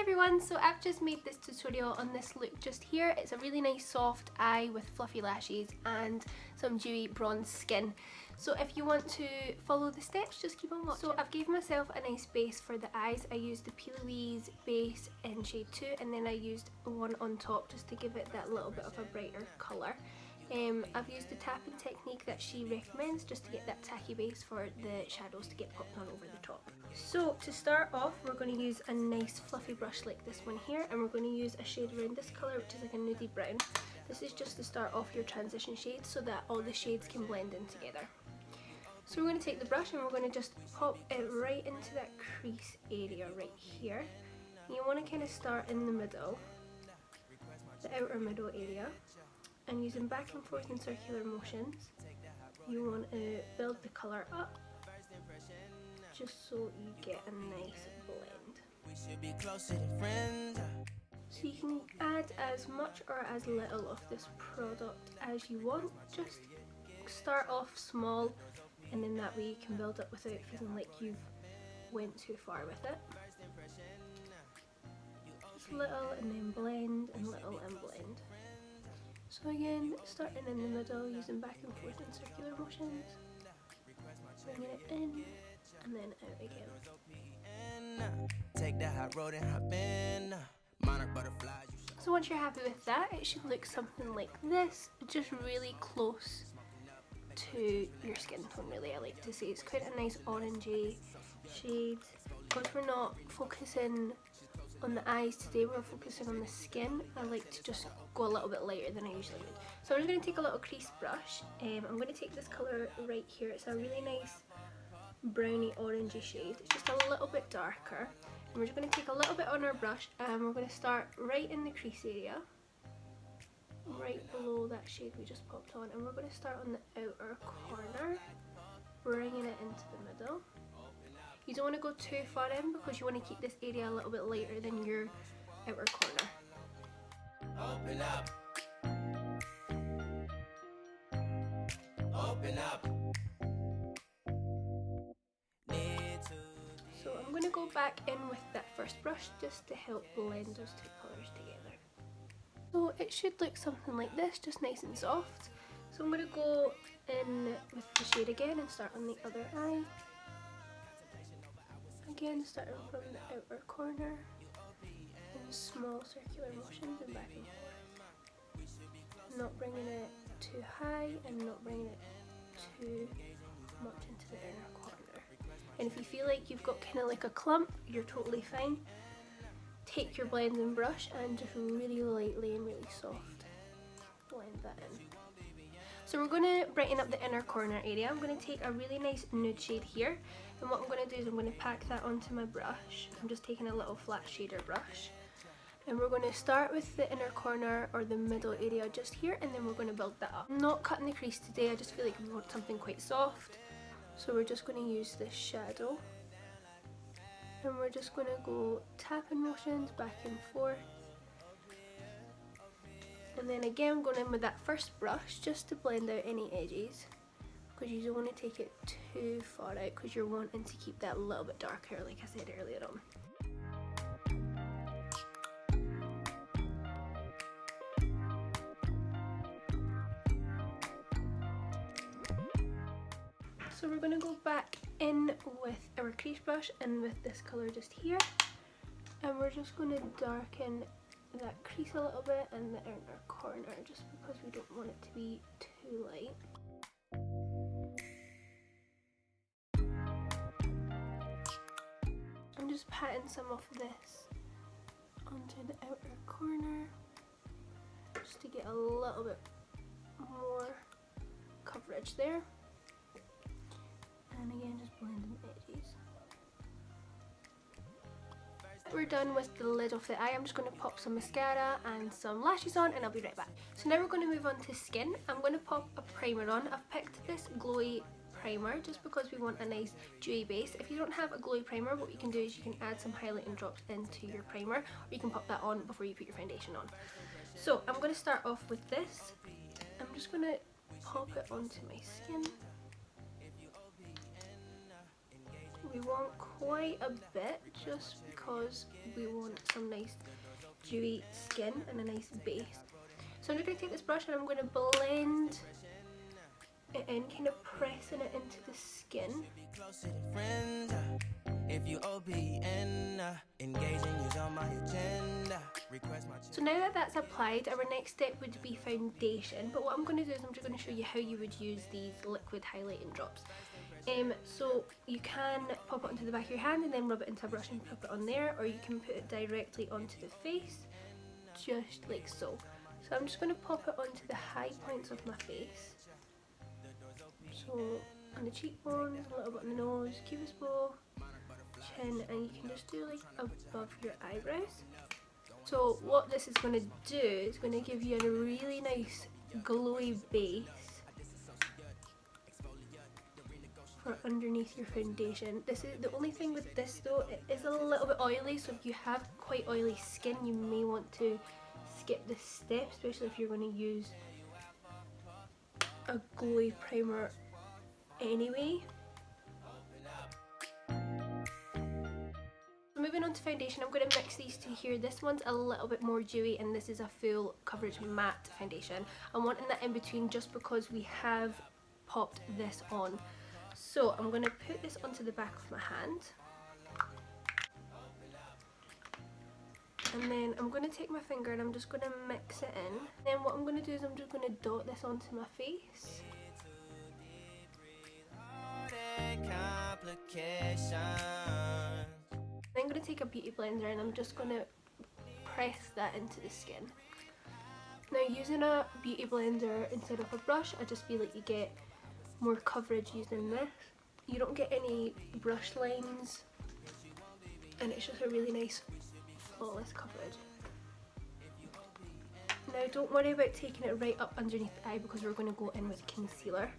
everyone, so I've just made this tutorial on this look just here. It's a really nice soft eye with fluffy lashes and some dewy bronze skin. So if you want to follow the steps, just keep on watching. So I've gave myself a nice base for the eyes. I used the Plouise base in shade 2 and then I used one on top just to give it that little bit of a brighter colour. I've used the tapping technique that she recommends just to get that tacky base for the shadows to get popped on over the top. So to start off, we're going to use a nice fluffy brush like this one here, and we're going to use a shade around this colour, which is like a nudie brown. This is just to start off your transition shades so that all the shades can blend in together. So we're going to take the brush and we're going to just pop it right into that crease area right here. And you want to kind of start in the middle, the outer middle area. And using back and forth in circular motions, you want to build the colour up just so you get a nice blend. So you can add as much or as little of this product as you want. Just start off small and then that way you can build up without feeling like you've went too far with it. Just little and then blend and little and blend. So again, starting in the middle, using back and forth in circular motions, bringing it in and then out again. Take the hot road and hop in. So once you're happy with that, it should look something like this, just really close to your skin tone really. I like to say it's quite a nice orangey shade. Because we're not focusing on the eyes today, we're focusing on the skin. I like to just go a little bit lighter than I usually would. So I'm just going to take a little crease brush. I'm going to take this colour right here. It's a really nice browny orangey shade. It's just a little bit darker. And we're just going to take a little bit on our brush and we're going to start right in the crease area, right below that shade we just popped on. And we're going to start on the outer corner, bringing it into the middle. You don't want to go too far in because you want to keep this area a little bit lighter than your outer corner. Open up. Open up. So I'm going to go back in with that first brush just to help blend those two colours together. So it should look something like this, just nice and soft. So I'm going to go in with the shade again and start on the other eye. Again, starting from the outer corner in small circular motions and back and forth. Not bringing it too high and not bringing it too much into the inner corner. And if you feel like you've got kind of like a clump, you're totally fine. Take your blending brush and just really lightly and really soft blend that in. So we're going to brighten up the inner corner area. I'm going to take a really nice nude shade here, and what I'm going to do is I'm going to pack that onto my brush. I'm just taking a little flat shader brush, and we're going to start with the inner corner or the middle area just here, and then we're going to build that up. I'm not cutting the crease today, I just feel like we want something quite soft, so we're just going to use this shadow, and we're just going to go tapping motions back and forth. And then again, I'm going in with that first brush just to blend out any edges, because you don't want to take it too far out because you're wanting to keep that a little bit darker, like I said earlier on. So we're going to go back in with our crease brush and with this colour just here, and we're just going to darken that crease a little bit and the inner corner just because we don't want it to be too light. I'm just patting some of this onto the outer corner just to get a little bit more coverage there. And again, just blending the edges. We're done with the lid of the eye. I'm just going to pop some mascara and some lashes on and I'll be right back. So now we're going to move on to skin. I'm going to pop a primer on. I've picked this glowy primer just because we want a nice dewy base. If you don't have a glowy primer, what you can do is you can add some highlighting drops into your primer, or you can pop that on before you put your foundation on. So I'm going to start off with this. I'm just going to pop it onto my skin. We want quite a bit just because because we want some nice dewy skin and a nice base. So I'm just going to take this brush and I'm going to blend it in, kind of pressing it into the skin. So now that that's applied, our next step would be foundation, but what I'm going to do is I'm just going to show you how you would use these liquid highlighting drops. So you can pop it onto the back of your hand and then rub it into a brush and pop it on there, or you can put it directly onto the face, just like so. So I'm just going to pop it onto the high points of my face. So on the cheekbones, a little bit on the nose, cupid's bow, chin, and you can just do like above your eyebrows. So what this is going to do is going to give you a really nice glowy base for underneath your foundation. This is the only thing with this though, it is a little bit oily, so if you have quite oily skin you may want to skip this step, especially if you're going to use a glowy primer anyway. Moving on to foundation, I'm going to mix these two here. This one's a little bit more dewy and this is a full coverage matte foundation. I'm wanting that in between just because we have popped this on. So I'm going to put this onto the back of my hand. And then I'm going to take my finger and I'm just going to mix it in. Then what I'm going to do is I'm just going to dot this onto my face. Then I'm going to take a beauty blender and I'm just going to press that into the skin. Now using a beauty blender instead of a brush, I just feel like you get more coverage using this. You don't get any brush lines and it's just a really nice flawless coverage. Now don't worry about taking it right up underneath the eye because we're going to go in with concealer.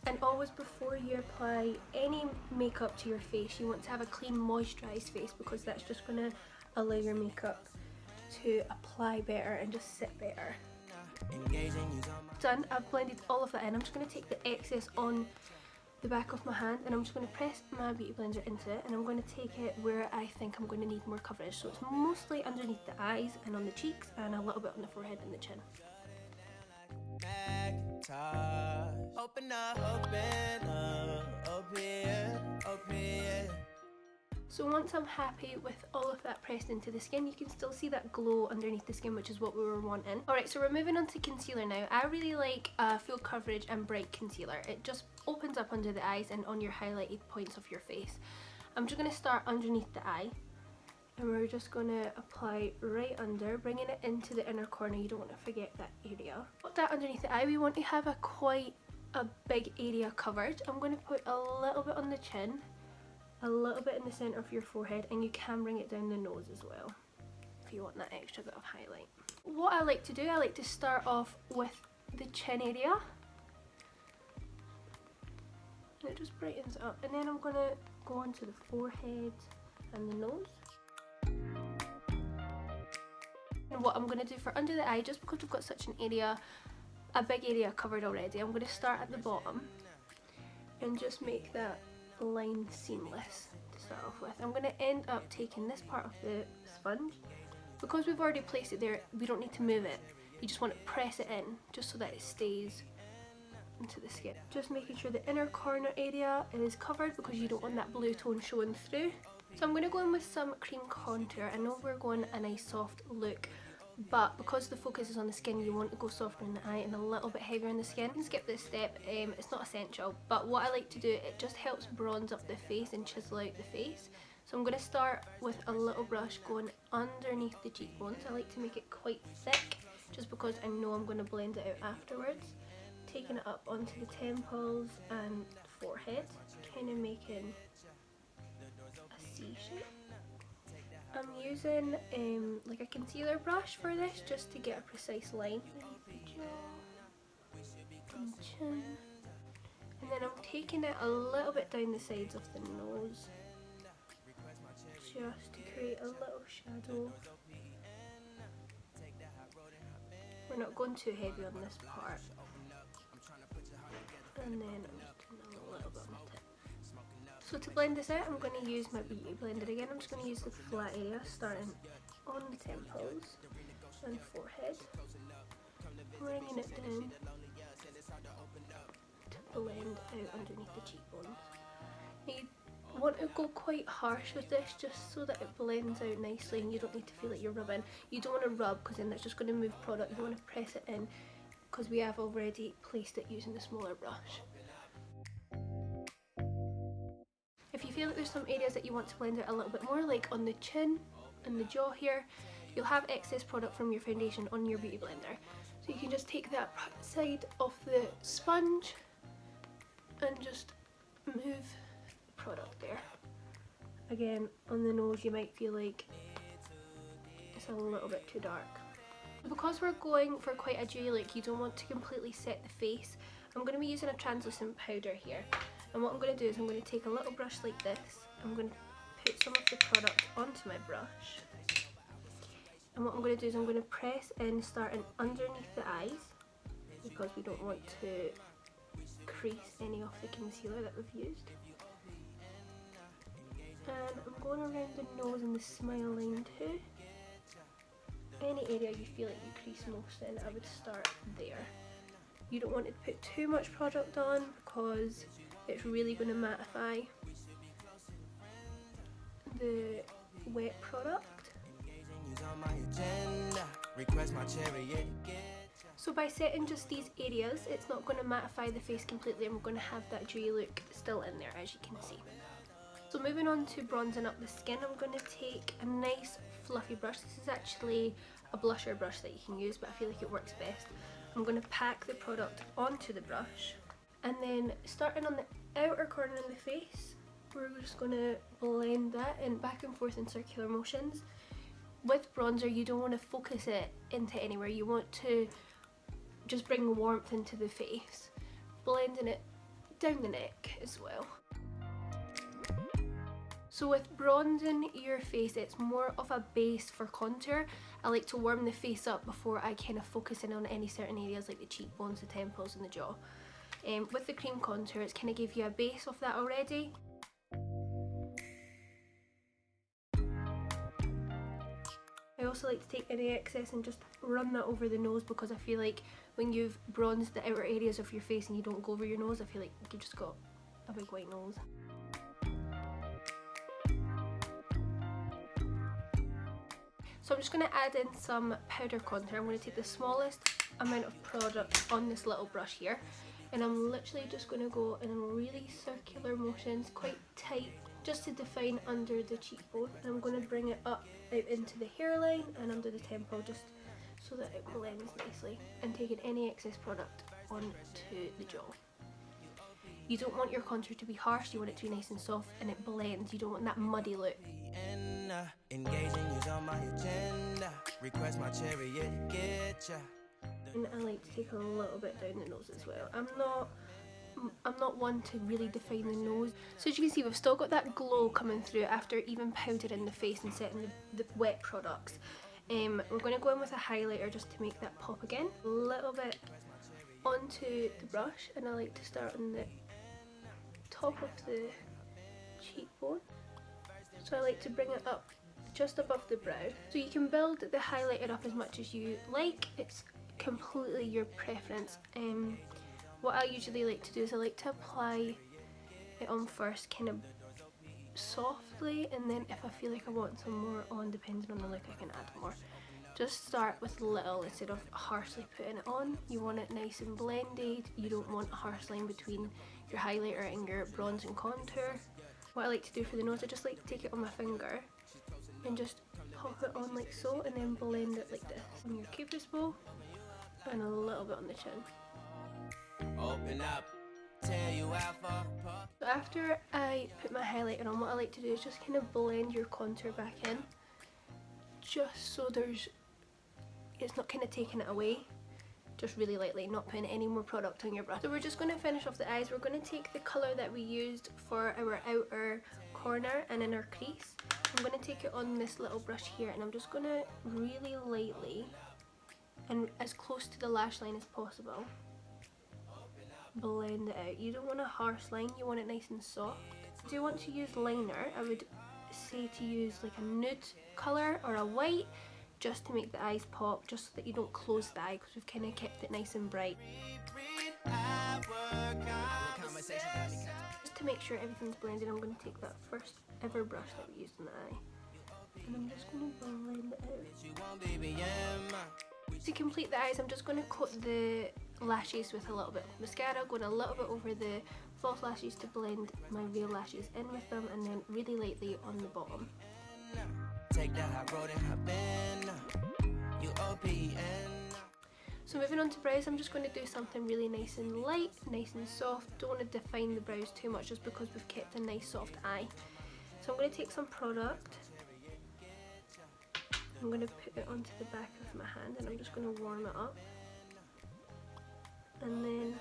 And always before you apply any makeup to your face, you want to have a clean moisturised face because that's just going to allow your makeup to apply better and just sit better. Done, I've blended all of that in. I'm just going to take the excess on the back of my hand and I'm just going to press my beauty blender into it and I'm going to take it where I think I'm going to need more coverage. So it's mostly underneath the eyes and on the cheeks and a little bit on the forehead and the chin. Open up, open. So once I'm happy with all of that pressed into the skin, you can still see that glow underneath the skin, which is what we were wanting. Alright, so we're moving on to concealer now. I really like full coverage and bright concealer. It just opens up under the eyes and on your highlighted points of your face. I'm just going to start underneath the eye. And we're just going to apply right under, bringing it into the inner corner. You don't want to forget that area. Put that underneath the eye. We want to have quite a big area covered. I'm going to put a little bit on the chin, a little bit in the centre of your forehead, and you can bring it down the nose as well if you want that extra bit of highlight. What I like to do, I like to start off with the chin area. And it just brightens it up. And then I'm going to go onto the forehead and the nose. And what I'm going to do for under the eye, just because we've got such a big area covered already, I'm going to start at the bottom and just make that line seamless to start off with. I'm going to end up taking this part of the sponge. Because we've already placed it there, we don't need to move it. You just want to press it in just so that it stays into the skin. Just making sure the inner corner area is covered because you don't want that blue tone showing through. So I'm going to go in with some cream contour. I know we're going a nice soft look, but because the focus is on the skin, you want to go softer in the eye and a little bit heavier in the skin. You can skip this step, it's not essential, but what I like to do, it just helps bronze up the face and chisel out the face. So I'm going to start with a little brush going underneath the cheekbones. I like to make it quite thick, just because I know I'm going to blend it out afterwards. Taking it up onto the temples and forehead, kind of making a C shape. I'm using like a concealer brush for this just to get a precise line underneath the jaw and chin. And then I'm taking it a little bit down the sides of the nose just to create a little shadow. We're not going too heavy on this part. And then I'm just doing a little bit on the tip. So to blend this out, I'm going to use my beauty blender again. I'm just going to use the flat area, starting on the temples and forehead, bringing it down to blend out underneath the cheekbones. Now you want to go quite harsh with this just so that it blends out nicely and you don't need to feel like you're rubbing. You don't want to rub because then that's just going to move product. You want to press it in because we have already placed it using the smaller brush. If you feel like there's some areas that you want to blend out a little bit more, like on the chin and the jaw here, you'll have excess product from your foundation on your beauty blender. So you can just take that side of the sponge and just move the product there. Again, on the nose you might feel like it's a little bit too dark. Because we're going for quite a dewy look, you don't want to completely set the face. I'm going to be using a translucent powder here. And what I'm going to do is I'm going to take a little brush like this. I'm going to put some of the product onto my brush. And what I'm going to do is I'm going to press in starting underneath the eyes, because we don't want to crease any of the concealer that we've used. And I'm going around the nose and the smile line too. Any area you feel like you crease most in, I would start there. You don't want to put too much product on because it's really going to mattify the wet product. So by setting just these areas, it's not going to mattify the face completely and we're going to have that dewy look still in there, as you can see. So moving on to bronzing up the skin, I'm going to take a nice fluffy brush. This is actually a blusher brush that you can use, but I feel like it works best. I'm going to pack the product onto the brush, and then starting on the outer corner of the face, we're just going to blend that in back and forth in circular motions. With bronzer, you don't want to focus it into anywhere. You want to just bring warmth into the face, blending it down the neck as well. So with bronzing your face, it's more of a base for contour. I like to warm the face up before I kind of focus in on any certain areas like the cheekbones, the temples and the jaw. With the cream contour, it's kind of give you a base of that already. I also like to take any excess and just run that over the nose, because I feel like when you've bronzed the outer areas of your face and you don't go over your nose, I feel like you've just got a big white nose. So I'm just going to add in some powder contour. I'm going to take the smallest amount of product on this little brush here, and I'm literally just going to go in really circular motions, quite tight, just to define under the cheekbone. And I'm going to bring it up out into the hairline and under the temple, just so that it blends nicely, and taking any excess product onto the jaw. You don't want your contour to be harsh, you want it to be nice and soft and it blends. You don't want that muddy look. And I like to take a little bit down the nose as well. I'm not one to really define the nose. So as you can see, we've still got that glow coming through after even powdering the face and setting the wet products. We're going to go in with a highlighter just to make that pop again. A little bit onto the brush, and I like to start on the top of the cheekbone. So I like to bring it up just above the brow. So you can build the highlighter up as much as you like. It's completely your preference. What I usually like to do is I like to apply it on first, kind of softly, and then if I feel like I want some more on, depending on the look, I can add more. Just start with little instead of harshly putting it on. You want it nice and blended. You don't want a harsh line between your highlighter and your bronze and contour. What I like to do for the nose, I just like to take it on my finger and just pop it on like so, and then blend it like this on your cupid's bow and a little bit on the chin. Open up, tell you so after I put my highlighter on, what I like to do is just kind of blend your contour back in, just so it's not kind of taking it away, just really lightly, not putting any more product on your brush. So we're just going to finish off the eyes. We're going to take the colour that we used for our outer corner and in our crease. I'm going to take it on this little brush here, and I'm just going to really lightly and as close to the lash line as possible blend it out. You don't want a harsh line, you want it nice and soft. If you want to use liner, I would say to use like a nude colour or a white, just to make the eyes pop, just so that you don't close the eye, because we've kind of kept it nice and bright. Just to make sure everything's blended, I'm going to take that first ever brush that we used in the eye, and I'm just going to blend it out. To complete the eyes, I'm just going to coat the lashes with a little bit of mascara, going a little bit over the false lashes to blend my real lashes in with them, and then really lightly on the bottom. So moving on to brows, I'm just going to do something really nice and light, nice and soft. Don't want to define the brows too much just because we've kept a nice soft eye. So I'm going to take some product, I'm going to put it onto the back of my hand, and I'm just going to warm it up. And then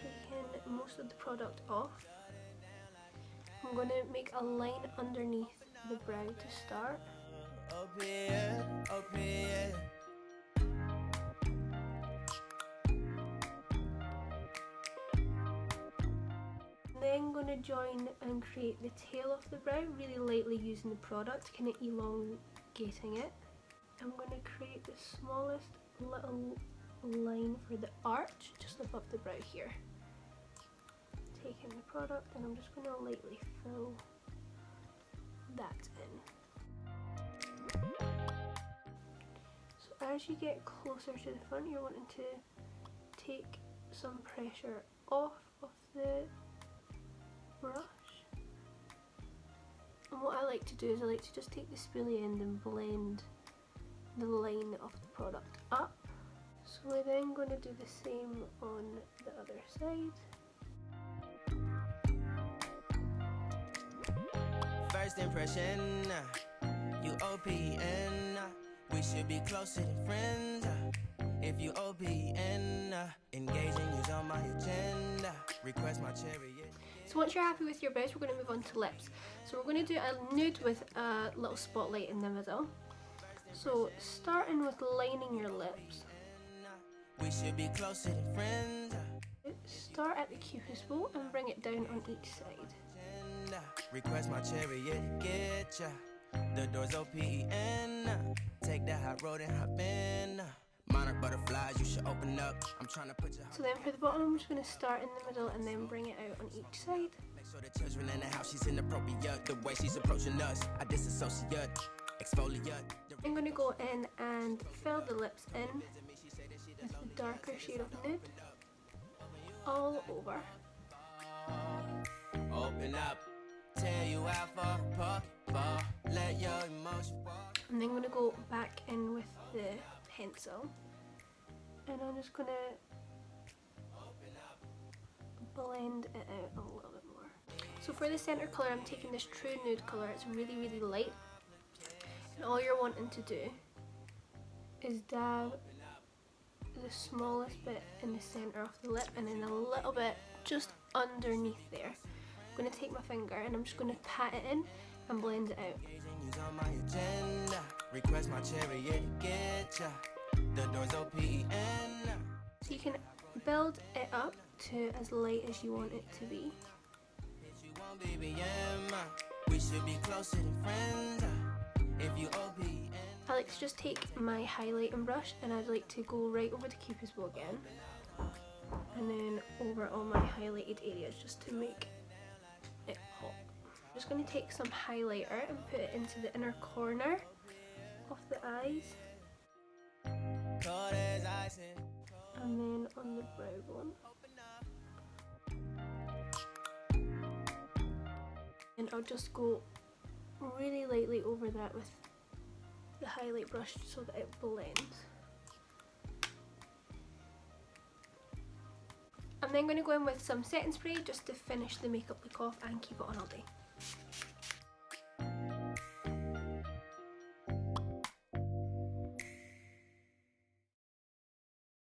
taking most of the product off, I'm going to make a line underneath the brow to start. Then I'm going to join and create the tail of the brow, really lightly using the product, kind of elongating it. I'm going to create the smallest little line for the arch just above the brow here. Taking the product, and I'm just going to lightly fill that in. So as you get closer to the front, you're wanting to take some pressure off of the brush. And what I like to do is I like to just take the spoolie end and blend the line of the product up. So we're then going to do the same on the other side. First impression, you OPN, we should be closer than friends. If you OPN, engaging you's on my agenda, request my chariot. So once you're happy with your brows, we're going to move on to lips. So we're going to do a nude with a little spotlight in the middle. So starting with lining your lips, we should be closer than friends. Start at the cupid's bow and bring it down on each side. Request my chariot, get ya. The door's OPN. Take that hot road and hop in. Monarch butterflies, you should open up. I'm trying to put you. So then for the bottom, I'm just going to start in the middle and then bring it out on each side. Make sure the children in the house, she's inappropriate. The way she's approaching us, I disassociate, exfoliate. I'm going to go in and fill the lips in with the darker shade of nude all over. Open up, tell you out for pop, let your emotion walk. And then I'm going to go back in with the pencil, and I'm just going to blend it out a little bit more. So for the center colour, I'm taking this true nude colour. It's really, really light, and all you're wanting to do is dab the smallest bit in the center of the lip, and then a little bit just underneath there. I'm going to take my finger and I'm just going to pat it in and blend it out. So you can build it up to as light as you want it to be. I like to just take my highlighting brush and I'd like to go right over the cupid's bow again, and then over all my highlighted areas just to make it pop. I'm just going to take some highlighter and put it into the inner corner of the eyes, and then on the brow bone. And I'll just go really lightly over that with the highlight brush so that it blends. I'm then going to go in with some setting spray just to finish the makeup look off and keep it on all day.